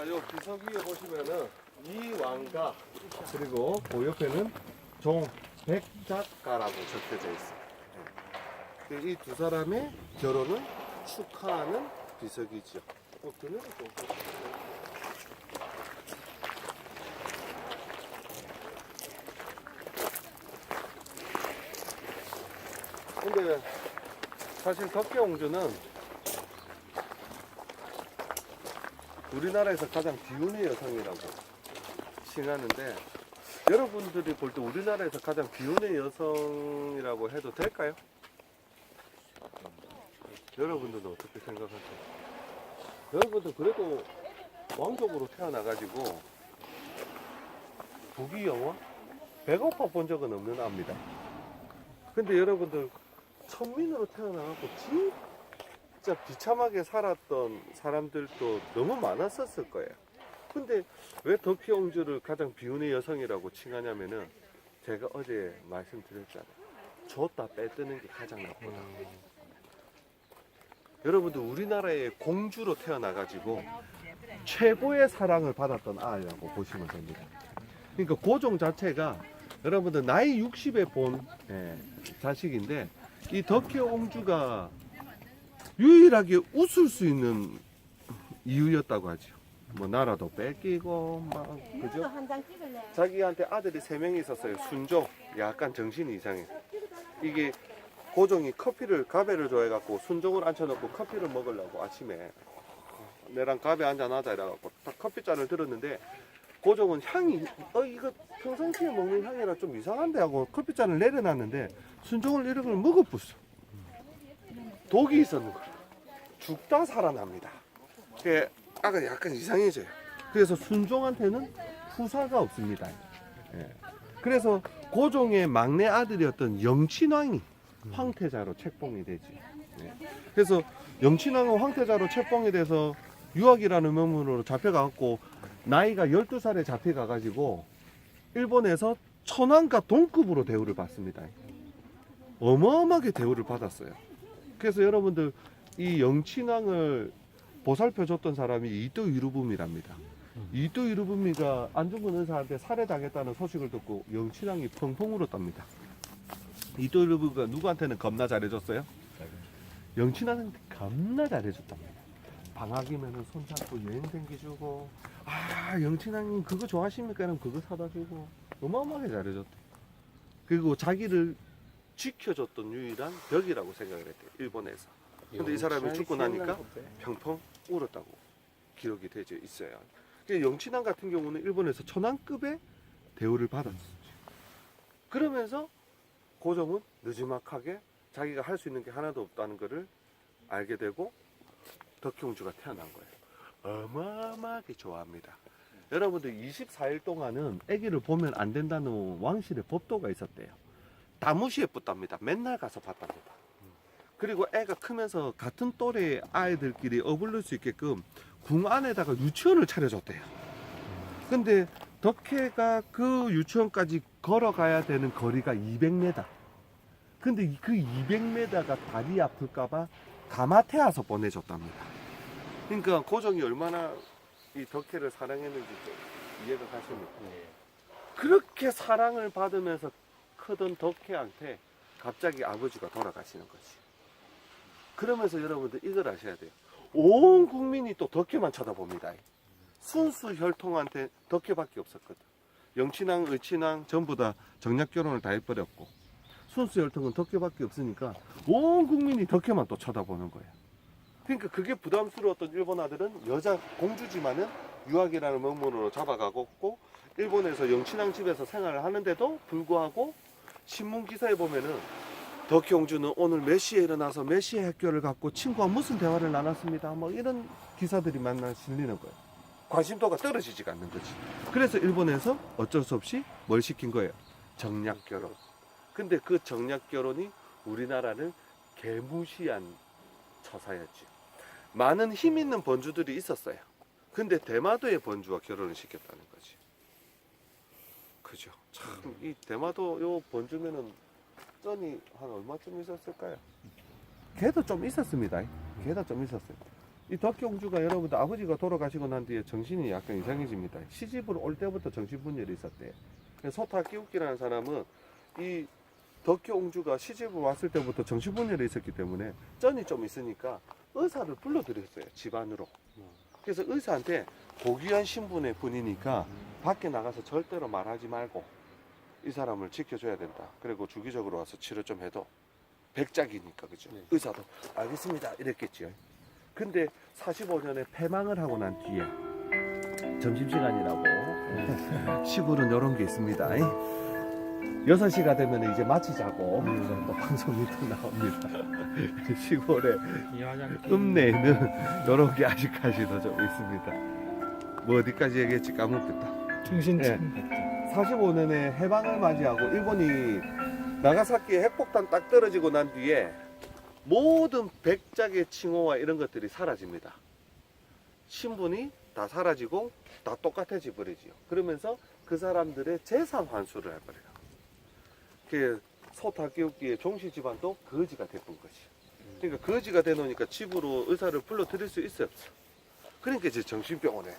자, 요 비석 위에 보시면은 이왕가 그리고 그 옆에는 종백작가라고 적혀져 있어요. 이 두 사람의 결혼을 축하하는 비석이죠. 그녀는 또 근데 사실 덕혜옹주는 우리나라에서 가장 비운의 여성이라고 칭하는데, 여러분들이 볼 때 우리나라에서 가장 비운의 여성이라고 해도 될까요? 여러분들은 어떻게 생각하세요? 여러분들 그래도 왕족으로 태어나가지고 부귀영화? 배고파 본 적은 없는 압니다. 근데 여러분들 천민으로 태어나갖고 진짜 비참하게 살았던 사람들도 너무 많았었을 거예요. 근데 왜 덕혜옹주를 가장 비운의 여성이라고 칭하냐면은, 제가 어제 말씀드렸잖아요. 줬다 빼뜨는 게 가장 나쁘다. 여러분들 우리나라의 공주로 태어나가지고 최고의 사랑을 받았던 아이라고 보시면 됩니다. 그러니까 고종 자체가 여러분들 나이 60에 본 자식인데, 이 덕혜옹주가 유일하게 웃을 수 있는 이유였다고 하죠. 뭐 나라도 뺏기고 막 그죠? 한장 찍을래? 자기한테 아들이 3명이 있었어요. 순종, 약간 정신이 이상해. 이게 고종이 커피를 가베를 좋아해갖고 순종을 앉혀놓고 커피를 먹으려고 아침에 내랑 가베 한잔 하자 이래갖고 딱 커피잔을 들었는데, 고종은 향이 이거 평상시에 먹는 향이라 좀 이상한데 하고 커피잔을 내려놨는데, 순종을 이렇게 먹어봤어. 독이 있었는 거야. 죽다 살아납니다. 그게 약간 이상해져요. 그래서 순종한테는 후사가 없습니다. 예. 그래서 고종의 막내 아들이었던 영친왕이 황태자로 책봉이 되지. 예. 그래서 영친왕은 황태자로 책봉이 돼서 유학이라는 명문으로 잡혀가고, 나이가 12살에 잡혀가가지고 일본에서 천황과 동급으로 대우를 받습니다. 어마어마하게 대우를 받았어요. 그래서 여러분들 이 영친왕을 보살펴줬던 사람이 이토 이루부미랍니다. 이토 이루부미가 안중근 의사한테 살해당했다는 소식을 듣고 영친왕이 펑펑 울었답니다. 이토 이루부미가 누구한테는 겁나 잘해줬어요? 영친왕한테 겁나 잘해줬답니다. 방학이면은 손잡고 여행 댕기주고, 영친왕님 그거 좋아하십니까? 그럼 그거 사다 주고, 어마어마하게 잘해줬대. 그리고 자기를 지켜줬던 유일한 벽이라고 생각을 했대요, 일본에서. 근데 이 사람이 죽고 나니까 평평 울었다고 기록이 되어 있어요. 영친왕 같은 경우는 일본에서 천왕급의 대우를 받았었죠. 그러면서 고종은 느지막하게 자기가 할 수 있는 게 하나도 없다는 것을 알게 되고 덕혜옹주가 태어난 거예요. 어마어마하게 좋아합니다. 여러분들 24일 동안은 아기를 보면 안 된다는 왕실의 법도가 있었대요. 다 무시해붙답니다. 맨날 가서 봤답니다. 그리고 애가 크면서 같은 또래 아이들끼리 어울릴 수 있게끔 궁 안에다가 유치원을 차려줬대요. 근데 덕혜가 그 유치원까지 걸어가야 되는 거리가 200m. 근데 그 200m가 다리 아플까봐 가마태아서 보내줬답니다. 그러니까 고종이 얼마나 이 덕혜를 사랑했는지 좀 이해가 가십니까? 그렇게 사랑을 받으면서 크던 덕혜한테 갑자기 아버지가 돌아가시는 거지. 그러면서 여러분들 이걸 아셔야 돼요. 온 국민이 또 덕혜만 쳐다봅니다. 순수 혈통한테 덕혜밖에 없었거든. 영친왕, 의친왕 전부 다 정략 결혼을 다 해버렸고, 순수 혈통은 덕혜밖에 없으니까 온 국민이 덕혜만 또 쳐다보는 거예요. 그러니까 그게 부담스러웠던 일본 아들은 여자 공주지만은 유학이라는 명문으로 잡아가고, 일본에서 영친왕 집에서 생활을 하는데도 불구하고 신문 기사에 보면은 덕혜옹주는 오늘 몇 시에 일어나서 몇 시에 학교를 갔고 친구와 무슨 대화를 나눴습니다, 뭐 이런 기사들이 만나 실리는 거예요. 관심도가 떨어지지가 않는 거지. 그래서 일본에서 어쩔 수 없이 뭘 시킨 거예요? 정략 결혼. 근데 그 정략 결혼이 우리나라를 개무시한 처사였죠. 많은 힘 있는 번주들이 있었어요. 근데 대마도의 번주와 결혼을 시켰다는 거지. 그죠? 참 이 대마도 요 번주면은 쩐이 한 얼마쯤 있었을까요? 걔도 좀 있었습니다. 걔도 좀 있었어요. 이 덕혜옹주가 여러분들 아버지가 돌아가시고 난 뒤에 정신이 약간 이상해집니다. 시집을 올 때부터 정신분열이 있었대요. 소타 끼우기라는 사람은 이 덕혜옹주가 시집을 왔을 때부터 정신분열이 있었기 때문에 쩐이 좀 있으니까 의사를 불러들였어요. 집안으로. 그래서 의사한테 고귀한 신분의 분이니까 밖에 나가서 절대로 말하지 말고 이 사람을 지켜줘야 된다. 그리고 주기적으로 와서 치료 좀 해도 백작이니까 그죠. 네. 의사도 알겠습니다 이랬겠지요. 근데 45년에 폐망을 하고 난 뒤에 점심시간이라고 시골은 이런 게 있습니다. 6시가 되면 이제 마치자고 또 방송이 또 나옵니다. 시골에 읍내에는 이런 게 아직까지도 좀 있습니다. 뭐 어디까지 얘기했지 까먹겠다. 정신층 45년에 해방을 맞이하고 일본이 나가사키에 핵폭탄 딱 떨어지고 난 뒤에 모든 백작의 칭호와 이런 것들이 사라집니다. 신분이 다 사라지고 다 똑같아져 버리지요. 그러면서 그 사람들의 재산 환수를 해버려요. 그 소타 끼우기의 종시 집안도 거지가 돼본 거지. 그러니까 거지가 돼놓으니까 집으로 의사를 불러들일 수 있어요, 없어? 그러니까 이제 정신병원에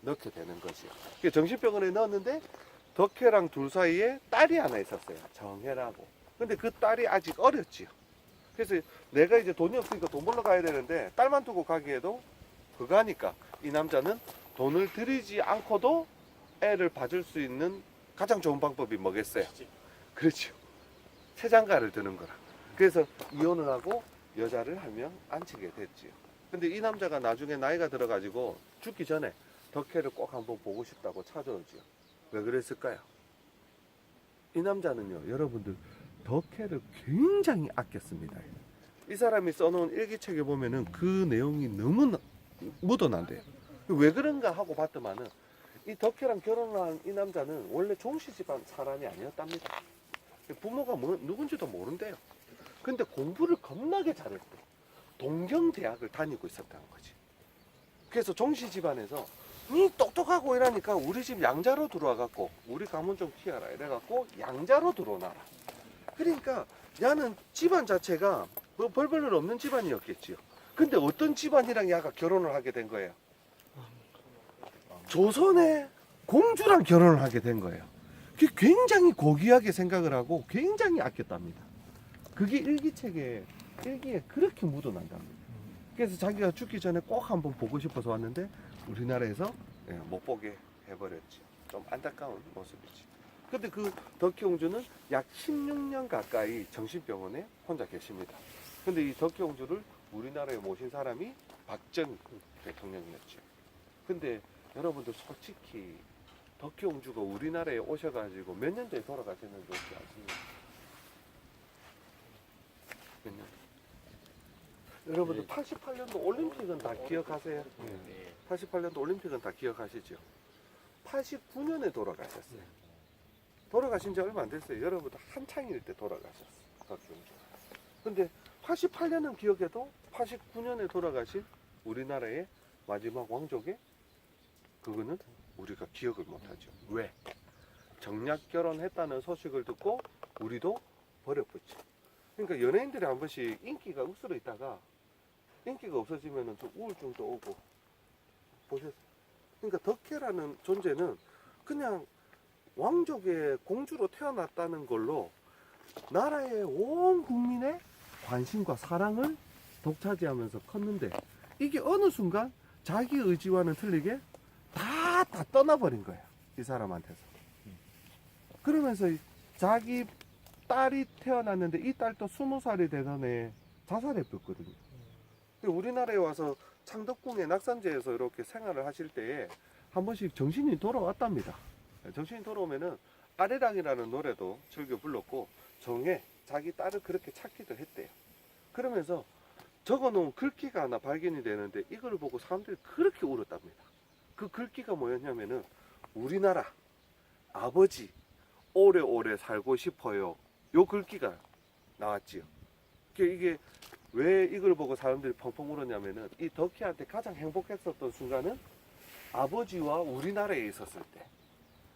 넣게 되는 거지요. 정신병원에 넣었는데 덕혜랑 둘 사이에 딸이 하나 있었어요. 정혜라고. 근데 그 딸이 아직 어렸지요. 그래서 내가 이제 돈이 없으니까 돈 벌러 가야 되는데 딸만 두고 가기에도 그거 하니까 이 남자는 돈을 들이지 않고도 애를 봐줄 수 있는 가장 좋은 방법이 뭐겠어요? 그렇죠. 채장가를 드는 거라. 그래서 이혼을 하고 여자를 한 명 앉히게 됐지요. 근데 이 남자가 나중에 나이가 들어가지고 죽기 전에 덕혜를 꼭 한번 보고 싶다고 찾아오지요. 왜 그랬을까요? 이 남자는요, 여러분들 덕혜를 굉장히 아꼈습니다. 이 사람이 써놓은 일기책에 보면은 그 내용이 너무 묻어난대요. 왜 그런가 하고 봤더만은 이 덕혜랑 결혼한 이 남자는 원래 종시 집안 사람이 아니었답니다. 부모가 누군지도 모른대요. 근데 공부를 겁나게 잘했대. 동경대학을 다니고 있었다는 거지. 그래서 종시 집안에서 니 똑똑하고 이러니까 우리 집 양자로 들어와갖고 우리 가문 좀 키워라 이래갖고 양자로 들어오나라. 그러니까 야는 집안 자체가 뭐 벌벌 없는 집안이었겠지요. 근데 어떤 집안이랑 야가 결혼을 하게 된 거예요? 조선의 공주랑 결혼을 하게 된 거예요. 그게 굉장히 고귀하게 생각을 하고 굉장히 아꼈답니다. 그게 일기에 그렇게 묻어난답니다. 그래서 자기가 죽기 전에 꼭 한번 보고 싶어서 왔는데 우리나라에서 못 보게 해버렸죠. 좀 안타까운 모습이지. 근데 그 덕혜옹주는 약 16년 가까이 정신병원에 혼자 계십니다. 근데 이 덕혜옹주를 우리나라에 모신 사람이 박정희 대통령이었죠. 근데 여러분들 솔직히 덕혜옹주가 우리나라에 오셔가지고 몇 년도에 돌아가셨는지 혹시 아십니까? 몇 년? 여러분들 88년도 올림픽은 다 기억하세요? 88년도 올림픽은 다 기억하시죠? 89년에 돌아가셨어요. 돌아가신 지 얼마 안 됐어요. 여러분들 한창일 때 돌아가셨어요. 덕혜옹주. 근데 88년은 기억해도 89년에 돌아가신 우리나라의 마지막 왕족의 그거는 우리가 기억을 못하죠. 왜? 정략 결혼했다는 소식을 듣고 우리도 버려붙죠. 그러니까 연예인들이 한 번씩 인기가 억수로 있다가 인기가 없어지면 좀 우울증도 오고 보셨어요? 그러니까 덕혜라는 존재는 그냥 왕족의 공주로 태어났다는 걸로 나라의 온 국민의 관심과 사랑을 독차지하면서 컸는데 이게 어느 순간 자기 의지와는 틀리게 다 떠나버린 거예요. 이 사람한테서. 그러면서 자기 딸이 태어났는데 이 딸도 20살이 되던 해 자살해버렸거든요. 우리나라에 와서 창덕궁의 낙산제에서 이렇게 생활을 하실 때에 한 번씩 정신이 돌아왔답니다. 정신이 돌아오면은 아래랑이라는 노래도 즐겨 불렀고 정에 자기 딸을 그렇게 찾기도 했대요. 그러면서 적어놓은 글귀가 하나 발견이 되는데 이걸 보고 사람들이 그렇게 울었답니다. 그 글귀가 뭐였냐면은 우리나라 아버지 오래오래 살고 싶어요. 요 글귀가 나왔지요. 이게 왜 이걸 보고 사람들이 펑펑 울었냐면은 이 덕혜한테 가장 행복했었던 순간은 아버지와 우리나라에 있었을 때.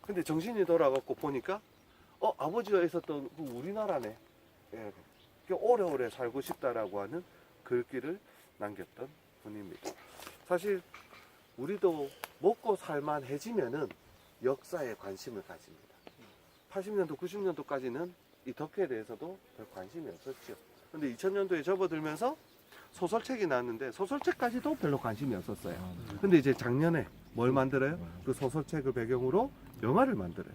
근데 정신이 돌아가고 보니까 아버지가 있었던 그 우리나라네. 예, 오래오래 살고 싶다라고 하는 글귀를 남겼던 뿐입니다. 사실 우리도 먹고 살만해지면은 역사에 관심을 가집니다. 80년도, 90년도까지는 이 덕혜에 대해서도 별 관심이 없었죠. 근데 2000년도에 접어들면서 소설책이 나왔는데 소설책까지도 별로 관심이 없었어요. 근데 이제 작년에 뭘 만들어요? 그 소설책을 배경으로 영화를 만들어요.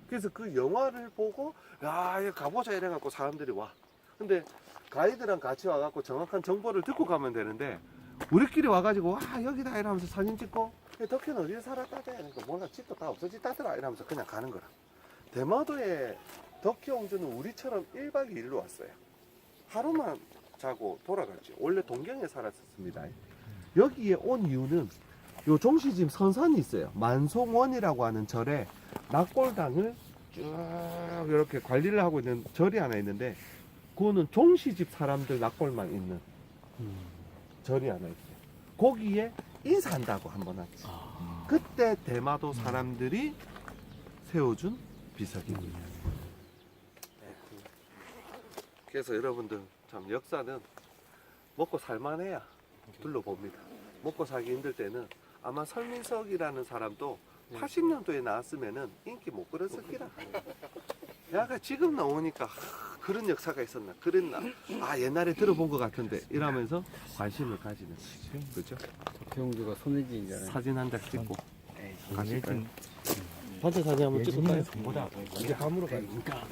그래서 그 영화를 보고 야, 이거 가보자 이래갖고 사람들이 와. 근데 가이드랑 같이 와갖고 정확한 정보를 듣고 가면 되는데 우리끼리 와가지고 와 여기다 이러면서 사진 찍고 덕혜는 어디에 살았다대? 그러니까 몰라 집도 다 없어졌다더라 이러면서 그냥 가는 거라. 대마도에 덕혜 왕조는 우리처럼 1박 2일로 왔어요. 하루만 자고 돌아갔죠. 원래 동경에 살았었습니다. 여기에 온 이유는 요 종시집 선산이 있어요. 만송원이라고 하는 절에 낙골당을 쭉 이렇게 관리를 하고 있는 절이 하나 있는데 그거는 종시집 사람들 낙골만 있는 절이 하나 있어요. 거기에 인사한다고 한번 왔지. 그때 대마도 사람들이 세워준 비석입니다. 그래서 여러분들 참 역사는 먹고 살만해야 둘러봅니다. 먹고 살기 힘들 때는 아마 설민석이라는 사람도 80년도에 나왔으면은 인기 못 끌었을 기라. 야가 지금 나오니까 그런 역사가 있었나 그랬나 아 옛날에 들어본 것 같은데 이러면서 관심을 가지는 거죠. 그렇죠? 덕혜옹주가 손해진이잖아요. 사진 한 장 찍고 에이, 가실까요? 단체 사진 한번 찍을까요? 이제 밤으로 가니까.